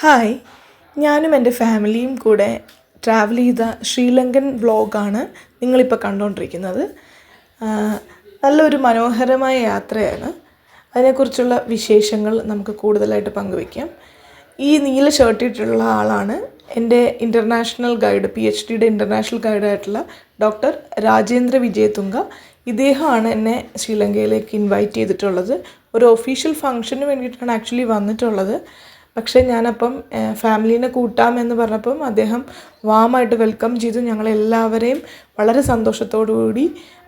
Hi, ഞാനും എൻ്റെ ഫാമിലിയും കൂടെ ട്രാവൽ ചെയ്ത ശ്രീലങ്കൻ വ്ളോഗാണ് നിങ്ങളിപ്പോൾ കണ്ടുകൊണ്ടിരിക്കുന്നത്. നല്ലൊരു മനോഹരമായ യാത്രയാണ്. അതിനെക്കുറിച്ചുള്ള വിശേഷങ്ങൾ നമുക്ക് കൂടുതലായിട്ട് പങ്കുവയ്ക്കാം. ഈ നീല ഷർട്ട് ഇട്ടിട്ടുള്ള ആളാണ് എൻ്റെ ഇൻ്റർനാഷണൽ ഗൈഡ്, PhDയുടെ ഇൻ്റർനാഷണൽ ഗൈഡായിട്ടുള്ള ഡോക്ടർ രാജേന്ദ്ര വിജയതുംഗ. ഇദ്ദേഹമാണ് എന്നെ ശ്രീലങ്കയിലേക്ക് ഇൻവൈറ്റ് ചെയ്തിട്ടുള്ളത്. ഒരു ഒഫീഷ്യൽ ഫംഗ്ഷന് വേണ്ടിയിട്ടാണ് ആക്ച്വലി വന്നിട്ടുള്ളത്. പക്ഷേ ഞാനപ്പം ഫാമിലീനെ കൂട്ടാമെന്ന് പറഞ്ഞപ്പം അദ്ദേഹം വാമായിട്ട് വെൽക്കം ചെയ്തു. ഞങ്ങളെല്ലാവരെയും വളരെ സന്തോഷത്തോടു കൂടി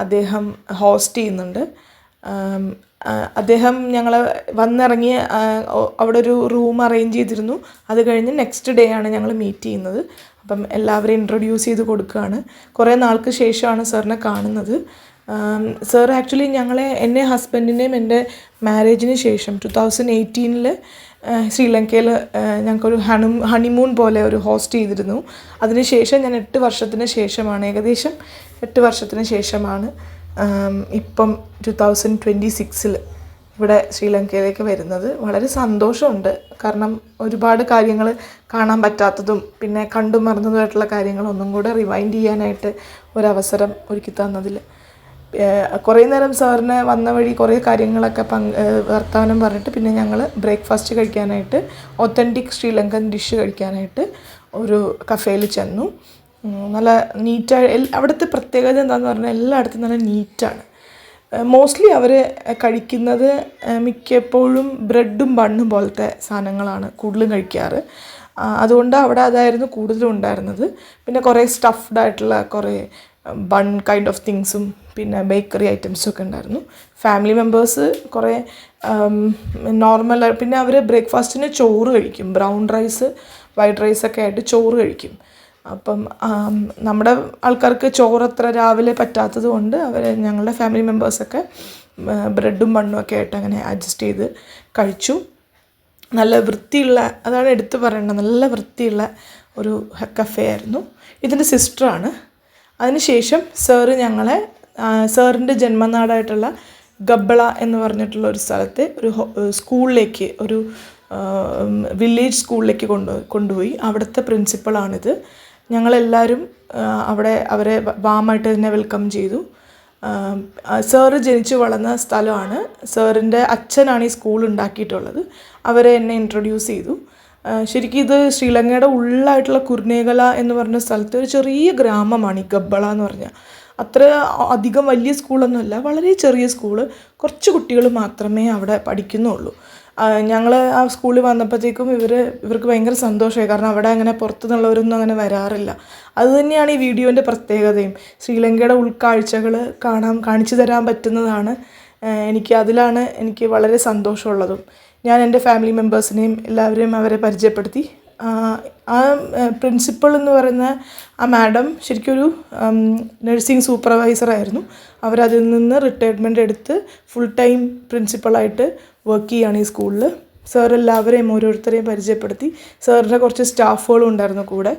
അദ്ദേഹം ഹോസ്റ്റ് ചെയ്യുന്നുണ്ട്. അദ്ദേഹം ഞങ്ങൾ വന്നിറങ്ങിയ അവിടെ ഒരു റൂം അറേഞ്ച് ചെയ്തിരുന്നു. അത് കഴിഞ്ഞ് നെക്സ്റ്റ് ഡേ ആണ് ഞങ്ങൾ മീറ്റ് ചെയ്യുന്നത്. അപ്പം എല്ലാവരെയും ഇൻട്രൊഡ്യൂസ് ചെയ്ത് കൊടുക്കുകയാണ്. കുറേ നാൾക്ക് ശേഷമാണ് സാറിനെ കാണുന്നത്. സാർ ആക്ച്വലി എന്നെ ഹസ്ബൻഡിനെയും എൻ്റെ മാരേജിന് ശേഷം 2018 ശ്രീലങ്കയിൽ ഞങ്ങൾക്കൊരു ഹണിമൂൺ പോലെ ഒരു ഹോസ്റ്റ് ചെയ്തിരുന്നു. അതിനുശേഷം ഞാൻ 8 വർഷത്തിന് ശേഷമാണ്, ഏകദേശം 8 വർഷത്തിന് ശേഷമാണ് ഇപ്പം 2026 ഇവിടെ ശ്രീലങ്കയിലേക്ക് വരുന്നത്. വളരെ സന്തോഷമുണ്ട്. കാരണം ഒരുപാട് കാര്യങ്ങൾ കാണാൻ പറ്റാത്തതും പിന്നെ കണ്ടു മറന്നതുമായിട്ടുള്ള കാര്യങ്ങൾ ഒന്നും കൂടെ റിവൈൻഡ് ചെയ്യാനായിട്ട് ഒരവസരം ഒരുക്കി തന്നതിൽ കുറേ നേരം സാറിന് വന്ന വഴി കുറേ കാര്യങ്ങളൊക്കെ വർത്തമാനം പറഞ്ഞിട്ട് പിന്നെ ഞങ്ങൾ ബ്രേക്ക്ഫാസ്റ്റ് കഴിക്കാനായിട്ട്, ഒത്തൻറ്റിക് ശ്രീലങ്കൻ ഡിഷ് കഴിക്കാനായിട്ട് ഒരു കഫേയിൽ ചെന്നു. നല്ല നീറ്റായി. അവിടുത്തെ പ്രത്യേകത എന്താണെന്ന് പറഞ്ഞാൽ എല്ലായിടത്തും നല്ല നീറ്റാണ്. മോസ്റ്റ്ലി അവർ കഴിക്കുന്നത് മിക്കപ്പോഴും ബ്രെഡും ബണ്ണും പോലത്തെ സാധനങ്ങളാണ് കൂടുതലും കഴിക്കാറ്. അതുകൊണ്ട് അവിടെ അതായിരുന്നു കൂടുതലും ഉണ്ടായിരുന്നത്. പിന്നെ കുറേ സ്റ്റഫ്ഡ് ആയിട്ടുള്ള കുറേ ബൺ കൈൻഡ് ഓഫ് തിങ്സും പിന്നെ ബേക്കറി ഐറ്റംസും ഒക്കെ ഉണ്ടായിരുന്നു. ഫാമിലി മെമ്പേഴ്സ് കുറേ നോർമൽ, പിന്നെ അവർ ബ്രേക്ക്ഫാസ്റ്റിന് ചോറ് കഴിക്കും. ബ്രൗൺ റൈസ്, വൈറ്റ് റൈസൊക്കെ ആയിട്ട് ചോറ് കഴിക്കും. അപ്പം നമ്മുടെ ആൾക്കാർക്ക് ചോറ് അത്ര രാവിലെ പറ്റാത്തത് കൊണ്ട് ഞങ്ങളുടെ ഫാമിലി മെമ്പേഴ്സൊക്കെ ബ്രെഡും ബണ്ണും ഒക്കെ ആയിട്ട് അങ്ങനെ അഡ്ജസ്റ്റ് ചെയ്ത് കഴിച്ചു. നല്ല വൃത്തിയുള്ള, അതാണ് എടുത്തു പറയേണ്ടത്, നല്ല വൃത്തിയുള്ള ഒരു കഫേ ആയിരുന്നു. ഇതിൻ്റെ സിസ്റ്ററാണ്. അതിനുശേഷം സാറിൻ്റെ ജന്മനാടായിട്ടുള്ള ഗബ്ബള എന്ന് പറഞ്ഞിട്ടുള്ള ഒരു സ്ഥലത്തെ ഒരു സ്കൂളിലേക്ക്, ഒരു വില്ലേജ് സ്കൂളിലേക്ക് കൊണ്ടുപോയി. അവിടുത്തെ പ്രിൻസിപ്പളാണിത്. ഞങ്ങളെല്ലാവരും അവരെ വാമായിട്ട് തന്നെ വെൽക്കം ചെയ്തു. സാറ് ജനിച്ചു വളർന്ന സ്ഥലമാണ്. സാറിൻ്റെ അച്ഛനാണ് ഈ സ്കൂൾ ഉണ്ടാക്കിയിട്ടുള്ളത്. അവരെ എന്നെ ഇൻട്രൊഡ്യൂസ് ചെയ്തു. ശരിക്കും ഇത് ശ്രീലങ്കയുടെ ഉള്ളായിട്ടുള്ള കുർനേഗല എന്ന് പറഞ്ഞ സ്ഥലത്ത് ഒരു ചെറിയ ഗ്രാമമാണ് ഈ ഗബ്ബള എന്ന് പറഞ്ഞാൽ. അത്ര അധികം വലിയ സ്കൂളൊന്നുമല്ല, വളരെ ചെറിയ സ്കൂള്. കുറച്ച് കുട്ടികൾ മാത്രമേ അവിടെ പഠിക്കുന്നുള്ളൂ. ഞങ്ങൾ ആ സ്കൂളിൽ വന്നപ്പോഴത്തേക്കും ഇവർക്ക് ഭയങ്കര സന്തോഷമായി. കാരണം അവിടെ അങ്ങനെ പുറത്തുനിന്നുള്ളവരൊന്നും അങ്ങനെ വരാറില്ല. അതുതന്നെയാണ് ഈ വീഡിയോൻ്റെ പ്രത്യേകതയും. ശ്രീലങ്കയുടെ ഉൾക്കാഴ്ചകൾ കാണിച്ചു തരാൻ പറ്റുന്നതാണ്. അതിലാണ് എനിക്ക് വളരെ സന്തോഷമുള്ളതും. ഞാൻ എൻ്റെ ഫാമിലി മെമ്പേഴ്സിനെയും എല്ലാവരെയും അവരെ പരിചയപ്പെടുത്തി. ആ പ്രിൻസിപ്പൾ എന്ന് പറയുന്ന ആ മാഡം ശരിക്കും ഒരു നഴ്സിംഗ് സൂപ്പർവൈസറായിരുന്നു. അവരതിൽ നിന്ന് റിട്ടയർമെൻ്റ് എടുത്ത് ഫുൾ ടൈം പ്രിൻസിപ്പളായിട്ട് വർക്ക് ചെയ്യുകയാണ് ഈ സ്കൂളിൽ. സാർ എല്ലാവരെയും ഓരോരുത്തരെയും പരിചയപ്പെടുത്തി. സാറിൻ്റെ കുറച്ച് സ്റ്റാഫുകളും ഉണ്ടായിരുന്നു കൂടെ.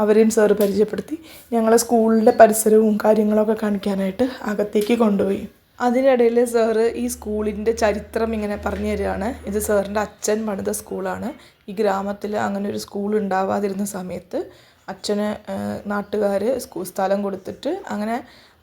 അവരെയും സാറ് പരിചയപ്പെടുത്തി. ഞങ്ങളെ സ്കൂളിൻ്റെ പരിസരവും കാര്യങ്ങളൊക്കെ കാണിക്കാനായിട്ട് അകത്തേക്ക് കൊണ്ടുപോയി. അതിനിടയിൽ സാറ് ഈ സ്കൂളിൻ്റെ ചരിത്രം ഇങ്ങനെ പറഞ്ഞു തരികയാണ്. ഇത് സാറിൻ്റെ അച്ഛൻ പണിത സ്കൂളാണ്. ഈ ഗ്രാമത്തിൽ അങ്ങനെ ഒരു സ്കൂൾ ഉണ്ടാവാതിരുന്ന സമയത്ത് അച്ഛന് നാട്ടുകാർ സ്ഥലം കൊടുത്തിട്ട് അങ്ങനെ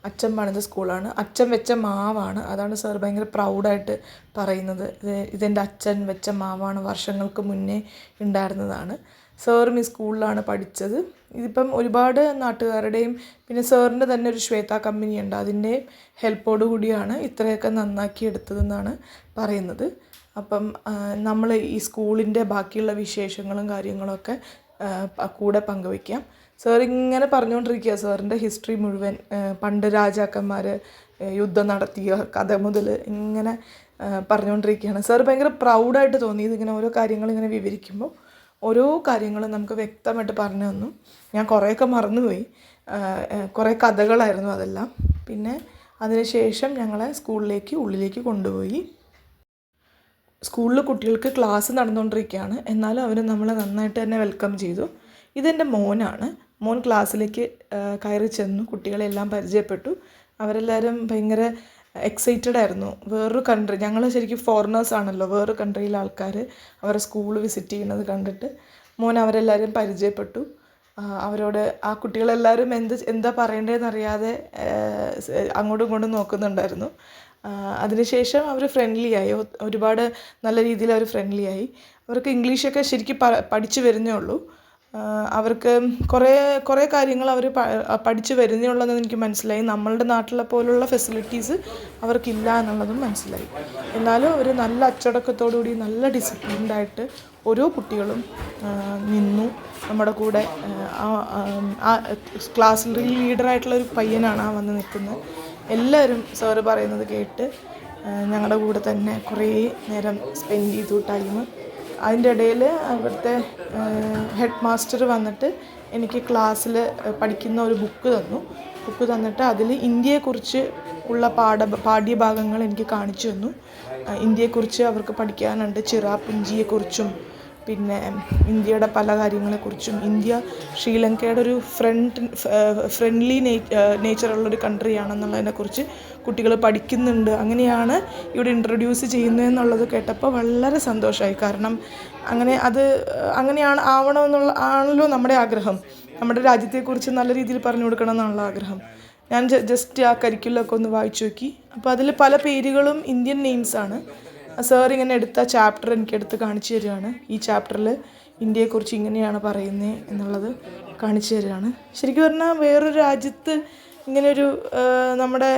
അച്ഛൻ പണിത സ്കൂളാണ്. അച്ഛൻ വെച്ച മാവാണ്. അതാണ് സാർ ഭയങ്കര പ്രൗഡായിട്ട് പറയുന്നത്. ഇതെൻ്റെ അച്ഛൻ വെച്ച മാവാണ്, വർഷങ്ങൾക്ക് മുന്നേ ഉണ്ടായിരുന്നതാണ്. സാറും ഈ സ്കൂളിലാണ് പഠിച്ചത്. ഇതിപ്പം ഒരുപാട് നാട്ടുകാരുടെയും പിന്നെ സാറിൻ്റെ തന്നെ ഒരു ശ്വേത കമ്പനിയുണ്ട്, അതിൻ്റെ ഹെൽപ്പോടു കൂടിയാണ് ഇത്രയൊക്കെ നന്നാക്കി എടുത്തതെന്നാണ് പറയുന്നത്. അപ്പം നമ്മൾ ഈ സ്കൂളിൻ്റെ ബാക്കിയുള്ള വിശേഷങ്ങളും കാര്യങ്ങളൊക്കെ കൂടെ പങ്കുവയ്ക്കാം. സാർ ഇങ്ങനെ പറഞ്ഞുകൊണ്ടിരിക്കുക. സാറിൻ്റെ ഹിസ്റ്ററി മുഴുവൻ, പണ്ട് രാജാക്കന്മാർ യുദ്ധം നടത്തിയ കഥ മുതൽ ഇങ്ങനെ പറഞ്ഞുകൊണ്ടിരിക്കുകയാണ്. സാർ ഭയങ്കര പ്രൗഡായിട്ട് തോന്നി. ഇതിങ്ങനെ ഓരോ കാര്യങ്ങളിങ്ങനെ വിവരിക്കുമ്പോൾ ഓരോ കാര്യങ്ങളും നമുക്ക് വ്യക്തമായിട്ട് പറഞ്ഞു തന്നു. ഞാൻ കുറേയൊക്കെ മറന്നുപോയി. കുറേ കഥകളായിരുന്നു അതെല്ലാം. പിന്നെ അതിനുശേഷം ഞങ്ങളെ ഉള്ളിലേക്ക് കൊണ്ടുപോയി. സ്കൂളിൽ കുട്ടികൾക്ക് ക്ലാസ് നടന്നുകൊണ്ടിരിക്കുകയാണ്. എന്നാലും അവർ നമ്മളെ നന്നായിട്ട് തന്നെ വെൽക്കം ചെയ്തു. ഇതെൻ്റെ മോനാണ്. മോൻ ക്ലാസ്സിലേക്ക് കയറി ചെന്നു, കുട്ടികളെല്ലാം പരിചയപ്പെട്ടു. അവരെല്ലാവരും ഭയങ്കര എക്സൈറ്റഡ് ആയിരുന്നു. വേറൊരു കൺട്രി, ഞങ്ങൾ ശരിക്കും ഫോറിനേഴ്സ് ആണല്ലോ, വേറൊരു കൺട്രിയിലെ ആൾക്കാർ അവരുടെ സ്കൂൾ വിസിറ്റ് ചെയ്യുന്നത് കണ്ടിട്ട് മോൻ അവരെല്ലാവരും പരിചയപ്പെട്ടു. അവരോട് ആ കുട്ടികളെല്ലാവരും എന്താ പറയേണ്ടതെന്ന് അറിയാതെ അങ്ങോട്ടും ഇങ്ങോട്ടും നോക്കുന്നുണ്ടായിരുന്നു. അതിനുശേഷം അവർ ഫ്രണ്ട്ലി ആയി. ഒരുപാട് നല്ല രീതിയിൽ അവർ ഫ്രണ്ട്ലി ആയി. അവർക്ക് ഇംഗ്ലീഷൊക്കെ ശരിക്കും പഠിച്ചു വരുന്നേ ഉള്ളൂ. അവർക്ക് കുറേ കാര്യങ്ങൾ അവർ പഠിച്ചു വരുന്നേ ഉള്ളതെന്ന് എനിക്ക് മനസ്സിലായി. നമ്മളുടെ നാട്ടിലെ പോലുള്ള ഫെസിലിറ്റീസ് അവർക്കില്ല എന്നുള്ളതും മനസ്സിലായി. എന്നാലും ഒരു നല്ല അച്ചടക്കത്തോടുകൂടി നല്ല ഡിസിപ്ലിൻഡായിട്ട് ഓരോ കുട്ടികളും നിന്നു നമ്മുടെ കൂടെ. ആ ക്ലാസ്സിൽ ലീഡറായിട്ടുള്ളൊരു പയ്യനാണ് ആ വന്ന് നിൽക്കുന്നത്. എല്ലാവരും സാറ് പറയുന്നത് കേട്ട് ഞങ്ങളുടെ കൂടെ തന്നെ കുറേ നേരം സ്പെൻഡ് ചെയ്തു ടൈം. അതിൻ്റെ ഇടയിൽ അവിടുത്തെ ഹെഡ് മാസ്റ്റർ വന്നിട്ട് എനിക്ക് ക്ലാസ്സിൽ പഠിക്കുന്ന ഒരു ബുക്ക് തന്നിട്ട് അതിൽ ഇന്ത്യയെക്കുറിച്ച് ഉള്ള പാഠ്യഭാഗങ്ങൾ എനിക്ക് കാണിച്ചു തന്നു. ഇന്ത്യയെക്കുറിച്ച് അവർക്ക് പഠിക്കാനുണ്ട്. ചിറാപുഞ്ചിയെക്കുറിച്ചും പിന്നെ ഇന്ത്യയുടെ പല കാര്യങ്ങളെക്കുറിച്ചും. ഇന്ത്യ ശ്രീലങ്കയുടെ ഒരു ഫ്രണ്ട്ലി നേച്ചറുള്ളൊരു കൺട്രിയാണെന്നുള്ളതിനെക്കുറിച്ച് കുട്ടികൾ പഠിക്കുന്നുണ്ട്. അങ്ങനെയാണ് ഇവിടെ ഇൻട്രൊഡ്യൂസ് ചെയ്യുന്നതെന്നുള്ളത് കേട്ടപ്പോൾ വളരെ സന്തോഷമായി. കാരണം അങ്ങനെയാണ് ആണല്ലോ നമ്മുടെ ആഗ്രഹം. നമ്മുടെ രാജ്യത്തെക്കുറിച്ച് നല്ല രീതിയിൽ പറഞ്ഞു കൊടുക്കണം എന്നുള്ള ആഗ്രഹം. ഞാൻ ജസ്റ്റ് ആ കരിക്കുലമൊക്കെ ഒന്ന് വായിച്ചു നോക്കി. അപ്പോൾ അതിൽ പല പേരുകളും ഇന്ത്യൻ നെയിംസാണ്. സാർ ഇങ്ങനെ എടുത്ത ചാപ്റ്റർ എനിക്കെടുത്ത് കാണിച്ചു തരികയാണ്. ഈ ചാപ്റ്ററിൽ ഇന്ത്യയെക്കുറിച്ച് ഇങ്ങനെയാണ് പറയുന്നത് എന്നുള്ളത് കാണിച്ചു തരികയാണ്. ശരിക്കും പറഞ്ഞാൽ വേറൊരു രാജ്യത്ത് ഇങ്ങനെയൊരു നമ്മുടെ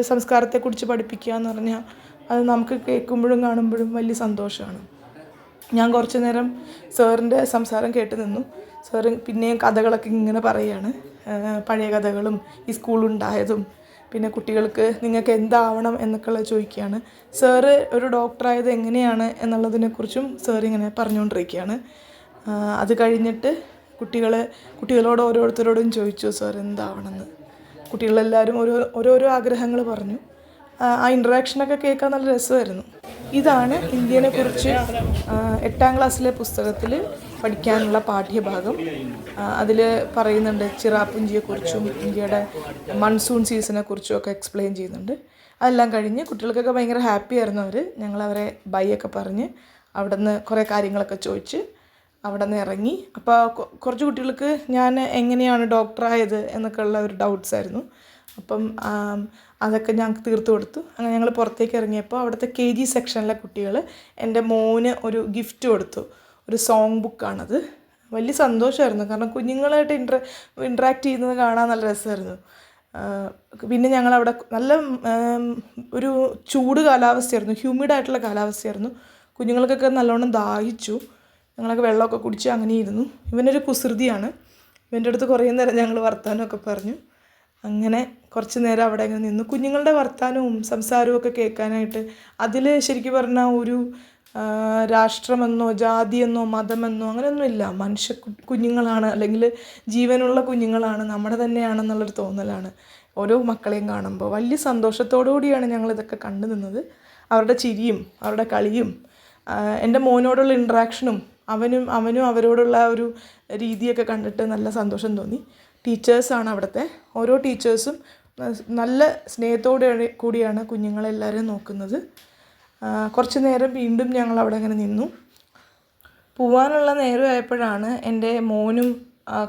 സംസ്കാരത്തെക്കുറിച്ച് പഠിപ്പിക്കുക എന്ന് പറഞ്ഞാൽ അത് നമുക്ക് കേൾക്കുമ്പോഴും കാണുമ്പോഴും വലിയ സന്തോഷമാണ്. ഞാൻ കുറച്ച് നേരം സാറിൻ്റെ സംസാരം കേട്ട് നിന്നു. സാറ് പിന്നെയും കഥകളൊക്കെ ഇങ്ങനെ പറയുകയാണ്. പഴയ കഥകളും ഈ സ്കൂളുണ്ടായതും പിന്നെ കുട്ടികൾക്ക് നിങ്ങൾക്ക് എന്താവണം എന്നൊക്കെയുള്ള ചോദിക്കുകയാണ്. സാറ് ഒരു ഡോക്ടറായത് എങ്ങനെയാണ് എന്നുള്ളതിനെക്കുറിച്ചും സാറിങ്ങനെ പറഞ്ഞുകൊണ്ടിരിക്കുകയാണ്. അത് കഴിഞ്ഞിട്ട് കുട്ടികളോട് ഓരോരുത്തരോടും ചോദിച്ചു സാർ എന്താവണമെന്ന്. കുട്ടികളെല്ലാവരും ഓരോരോ ആഗ്രഹങ്ങൾ പറഞ്ഞു. ആ ഇൻട്രാക്ഷനൊക്കെ കേൾക്കാൻ നല്ല രസമായിരുന്നു. ഇതാണ് ഇന്ത്യനെക്കുറിച്ച് 8ാം ക്ലാസ്സിലെ പുസ്തകത്തിൽ പഠിക്കാനുള്ള പാഠ്യഭാഗം. അതിൽ പറയുന്നുണ്ട് ചിറാപുഞ്ചിയെക്കുറിച്ചും ഇന്ത്യയുടെ മൺസൂൺ സീസണെക്കുറിച്ചും ഒക്കെ എക്സ്പ്ലെയിൻ ചെയ്യുന്നുണ്ട്. അതെല്ലാം കഴിഞ്ഞ് കുട്ടികൾക്കൊക്കെ ഭയങ്കര ഹാപ്പി ആയിരുന്നു. ഞങ്ങളവരെ ബൈ ഒക്കെ പറഞ്ഞ് അവിടെ നിന്ന് കുറേ കാര്യങ്ങളൊക്കെ ചോദിച്ച് അവിടെ നിന്ന് ഇറങ്ങി. അപ്പോൾ കുറച്ച് കുട്ടികൾക്ക് ഞാൻ എങ്ങനെയാണ് ഡോക്ടറായത് എന്നൊക്കെ ഉള്ള ഒരു ഡൗട്ട്സ് ആയിരുന്നു. അപ്പം അതൊക്കെ ഞങ്ങൾക്ക് തീർത്തു കൊടുത്തു. അങ്ങനെ ഞങ്ങൾ പുറത്തേക്ക് ഇറങ്ങിയപ്പോൾ അവിടുത്തെ KG സെക്ഷനിലെ കുട്ടികൾ എൻ്റെ മോന് ഒരു ഗിഫ്റ്റ് കൊടുത്തു. ഒരു സോങ് ബുക്കാണത്. വലിയ സന്തോഷമായിരുന്നു. കാരണം കുഞ്ഞുങ്ങളായിട്ട് ഇൻട്രാക്ട് ചെയ്യുന്നത് കാണാൻ നല്ല രസമായിരുന്നു. പിന്നെ ഞങ്ങളവിടെ നല്ല ഒരു ചൂട് കാലാവസ്ഥയായിരുന്നു. ഹ്യൂമിഡായിട്ടുള്ള കാലാവസ്ഥയായിരുന്നു. കുഞ്ഞുങ്ങൾക്കൊക്കെ നല്ലോണം ദാഹിച്ചു. ഞങ്ങളൊക്കെ വെള്ളമൊക്കെ കുടിച്ച് അങ്ങനെ ഇരുന്നു. ഇവനൊരു കുസൃതിയാണ്. ഇവൻ്റെ അടുത്ത് കുറേ നേരം ഞങ്ങൾ വർത്തമാനമൊക്കെ പറഞ്ഞു. അങ്ങനെ കുറച്ച് നേരം അവിടെ അങ്ങനെ നിന്നു. കുഞ്ഞുങ്ങളുടെ വർത്തമാനവും സംസാരവും ഒക്കെ കേൾക്കാനായിട്ട് അതിൽ ശരിക്കും പറഞ്ഞാൽ ഒരു രാഷ്ട്രമെന്നോ ജാതിയെന്നോ മതമെന്നോ അങ്ങനെയൊന്നുമില്ല. കുഞ്ഞുങ്ങളാണ്, അല്ലെങ്കിൽ ജീവനുള്ള കുഞ്ഞുങ്ങളാണ്, നമ്മുടെ തന്നെയാണെന്നുള്ളൊരു തോന്നലാണ് ഓരോ മക്കളെയും കാണുമ്പോൾ. വലിയ സന്തോഷത്തോടു കൂടിയാണ് ഞങ്ങളിതൊക്കെ കണ്ടു നിന്നത്. അവരുടെ ചിരിയും അവരുടെ കളിയും എൻ്റെ മോനോടുള്ള ഇൻട്രാക്ഷനും അവനും അവരോടുള്ള ഒരു രീതിയൊക്കെ കണ്ടിട്ട് നല്ല സന്തോഷം തോന്നി. ടീച്ചേഴ്സാണ് അവിടുത്തെ. ഓരോ ടീച്ചേഴ്സും നല്ല സ്നേഹത്തോടെ കൂടിയാണ് കുഞ്ഞുങ്ങളെല്ലാവരും നോക്കുന്നത്. കുറച്ച് നേരം വീണ്ടും ഞങ്ങൾ അവിടെ അങ്ങനെ നിന്നു. പോവാനുള്ള നേരമായപ്പോഴാണ് എൻ്റെ മോനും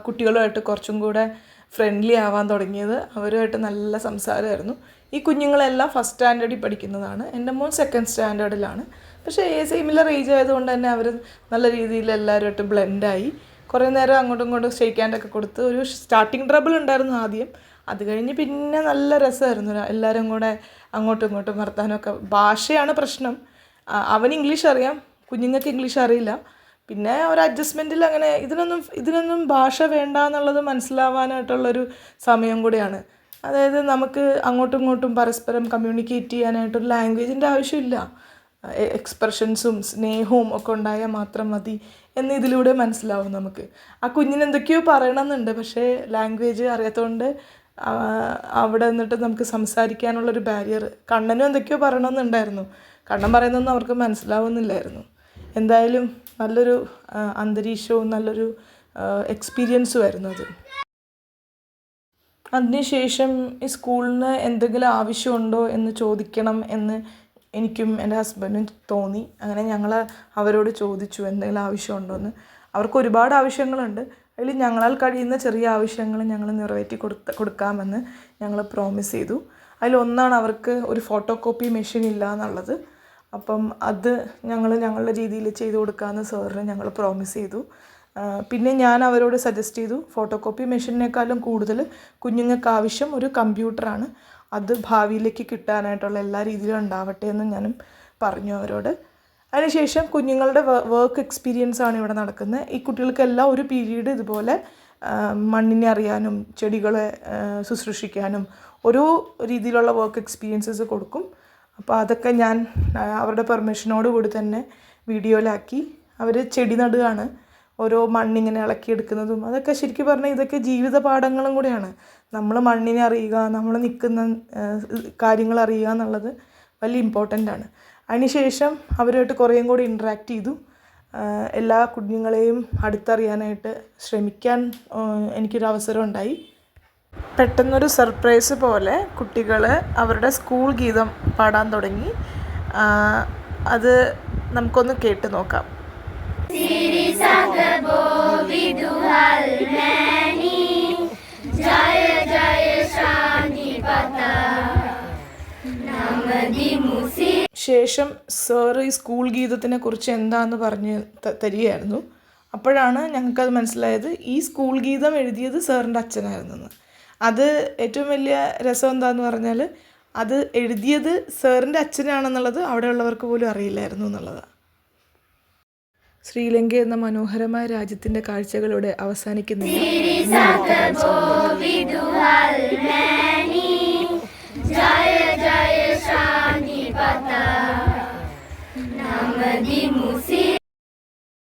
കുട്ടികളുമായിട്ട് കുറച്ചും കൂടെ ഫ്രണ്ട്ലി ആവാൻ തുടങ്ങിയത്. അവരുമായിട്ട് നല്ല സംസാരമായിരുന്നു. ഈ കുഞ്ഞുങ്ങളെല്ലാം 1st സ്റ്റാൻഡേർഡിൽ പഠിക്കുന്നതാണ്. എൻ്റെ മോൻ 2nd സ്റ്റാൻഡേർഡിലാണ്. പക്ഷേ സിമിലർ ഏജ് ആയതുകൊണ്ട് തന്നെ അവർ നല്ല രീതിയിൽ എല്ലാവരുമായിട്ട് ബ്ലെൻഡായി. കുറേ നേരം അങ്ങോട്ടും ഇങ്ങോട്ടും ഷെയ്ക്ക് ഹാൻഡൊക്കെ കൊടുത്ത് ഒരു സ്റ്റാർട്ടിങ് ട്രബിൾ ഉണ്ടായിരുന്നു ആദ്യം. അത് കഴിഞ്ഞ് പിന്നെ നല്ല രസമായിരുന്നു. എല്ലാവരും കൂടെ അങ്ങോട്ടും ഇങ്ങോട്ടും വർത്താനമൊക്കെ. ഭാഷയാണ് പ്രശ്നം. അവന് ഇംഗ്ലീഷ് അറിയാം, കുഞ്ഞുങ്ങൾക്ക് ഇംഗ്ലീഷ് അറിയില്ല. പിന്നെ ഒരു അഡ്ജസ്റ്റ്മെൻറ്റിൽ അങ്ങനെ ഇതിനൊന്നും ഭാഷ വേണ്ട എന്നുള്ളത് മനസ്സിലാവാനായിട്ടുള്ളൊരു സമയം കൂടിയാണ്. അതായത് നമുക്ക് അങ്ങോട്ടും ഇങ്ങോട്ടും പരസ്പരം കമ്മ്യൂണിക്കേറ്റ് ചെയ്യാനായിട്ടൊരു ലാംഗ്വേജിൻ്റെ ആവശ്യമില്ല. എക്സ്പ്രഷൻസും സ്നേഹവും ഒക്കെ ഉണ്ടായാൽ മാത്രം മതി എന്ന് ഇതിലൂടെ മനസ്സിലാവും നമുക്ക്. ആ കുഞ്ഞിന് എന്തൊക്കെയോ പറയണമെന്നുണ്ട്, പക്ഷേ ലാംഗ്വേജ് അറിയാത്തതുകൊണ്ട് അവിടെ നിന്നിട്ട് നമുക്ക് സംസാരിക്കാനുള്ളൊരു ബാരിയർ. കണ്ണനും എന്തൊക്കെയോ പറയണമെന്നുണ്ടായിരുന്നു. കണ്ണൻ പറയുന്നതൊന്നും അവർക്ക് മനസ്സിലാവുന്നില്ലായിരുന്നു. എന്തായാലും നല്ലൊരു അന്തരീക്ഷവും നല്ലൊരു എക്സ്പീരിയൻസും ആയിരുന്നു അത്. അതിനുശേഷം ഈ സ്കൂളിന് എന്തെങ്കിലും ആവശ്യമുണ്ടോ എന്ന് ചോദിക്കണം എന്ന് എനിക്കും എൻ്റെ ഹസ്ബൻഡും തോന്നി. അങ്ങനെ ഞങ്ങൾ അവരോട് ചോദിച്ചു എന്തെങ്കിലും ആവശ്യമുണ്ടോ എന്ന്. അവർക്ക് ഒരുപാട് ആവശ്യങ്ങളുണ്ട്. അതിൽ ഞങ്ങളാൽ കഴിയുന്ന ചെറിയ ആവശ്യങ്ങൾ ഞങ്ങൾ നിറവേറ്റി കൊടുക്കാമെന്ന് ഞങ്ങൾ പ്രോമിസ് ചെയ്തു. അതിലൊന്നാണ് അവർക്ക് ഒരു ഫോട്ടോ കോപ്പി മെഷീൻ ഇല്ല എന്നുള്ളത്. അപ്പം അത് ഞങ്ങളുടെ രീതിയിൽ ചെയ്തു കൊടുക്കാമെന്ന് സാറിന് ഞങ്ങൾ പ്രോമിസ് ചെയ്തു. പിന്നെ ഞാൻ അവരോട് സജസ്റ്റ് ചെയ്തു, ഫോട്ടോ കോപ്പി മെഷീനേക്കാളും കൂടുതൽ കുഞ്ഞുങ്ങൾക്ക് ആവശ്യം ഒരു കമ്പ്യൂട്ടറാണ്. അത് ഭാവിയിലേക്ക് കിട്ടാനായിട്ടുള്ള എല്ലാ രീതിയിലും ഉണ്ടാവട്ടെ എന്ന് ഞാനും പറഞ്ഞു അവരോട്. അതിനുശേഷം കുഞ്ഞുങ്ങളുടെ വർക്ക് എക്സ്പീരിയൻസ് ആണ് ഇവിടെ നടക്കുന്നത്. ഈ കുട്ടികൾക്കെല്ലാം ഒരു പീരീഡ് ഇതുപോലെ മണ്ണിനെ അറിയാനും ചെടികളെ ശുശ്രൂഷിക്കാനും ഓരോ രീതിയിലുള്ള വർക്ക് എക്സ്പീരിയൻസസ് കൊടുക്കും. അപ്പോൾ അതൊക്കെ ഞാൻ അവരുടെ പെർമിഷനോട് കൂടി തന്നെ വീഡിയോയിലാക്കി. അവർ ചെടി നടുകയാണ്, ഓരോ മണ്ണിങ്ങനെ ഇളക്കിയെടുക്കുന്നതും. അതൊക്കെ ശരിക്കും പറഞ്ഞാൽ ഇതൊക്കെ ജീവിത പാഠങ്ങളും കൂടെയാണ്. നമ്മൾ മണ്ണിനെ അറിയുക, നമ്മൾ നിൽക്കുന്ന കാര്യങ്ങൾ അറിയുക എന്നുള്ളത് വലിയ ഇമ്പോർട്ടൻ്റ് ആണ്. അതിനുശേഷം അവരുമായിട്ട് കുറേയും കൂടി ഇൻട്രാക്ട് ചെയ്തു. എല്ലാ കുഞ്ഞുങ്ങളെയും അടുത്തറിയാനായിട്ട് ശ്രമിക്കാൻ എനിക്കൊരു അവസരം ഉണ്ടായി. പെട്ടെന്നൊരു സർപ്രൈസ് പോലെ കുട്ടികൾ അവരുടെ സ്കൂൾ ഗീതം പാടാൻ തുടങ്ങി. അത് നമുക്കൊന്ന് കേട്ട് നോക്കാം. ശേഷം സാറ് ഈ സ്കൂൾ ഗീതത്തിനെ കുറിച്ച് എന്താണെന്ന് പറഞ്ഞ് തരികയായിരുന്നു. അപ്പോഴാണ് ഞങ്ങൾക്കത് മനസ്സിലായത്, ഈ സ്കൂൾ ഗീതം എഴുതിയത് സാറിൻ്റെ അച്ഛനായിരുന്നെന്ന്. അത് ഏറ്റവും വലിയ രസം എന്താണെന്ന് പറഞ്ഞാൽ, അത് എഴുതിയത് സാറിൻ്റെ അച്ഛനാണെന്നുള്ളത് അവിടെയുള്ളവർക്ക് പോലും അറിയില്ലായിരുന്നു എന്നുള്ളതാണ്. ശ്രീലങ്ക എന്ന മനോഹരമായ രാജ്യത്തിൻ്റെ കാഴ്ചകളോടെ അവസാനിക്കുന്നില്ല.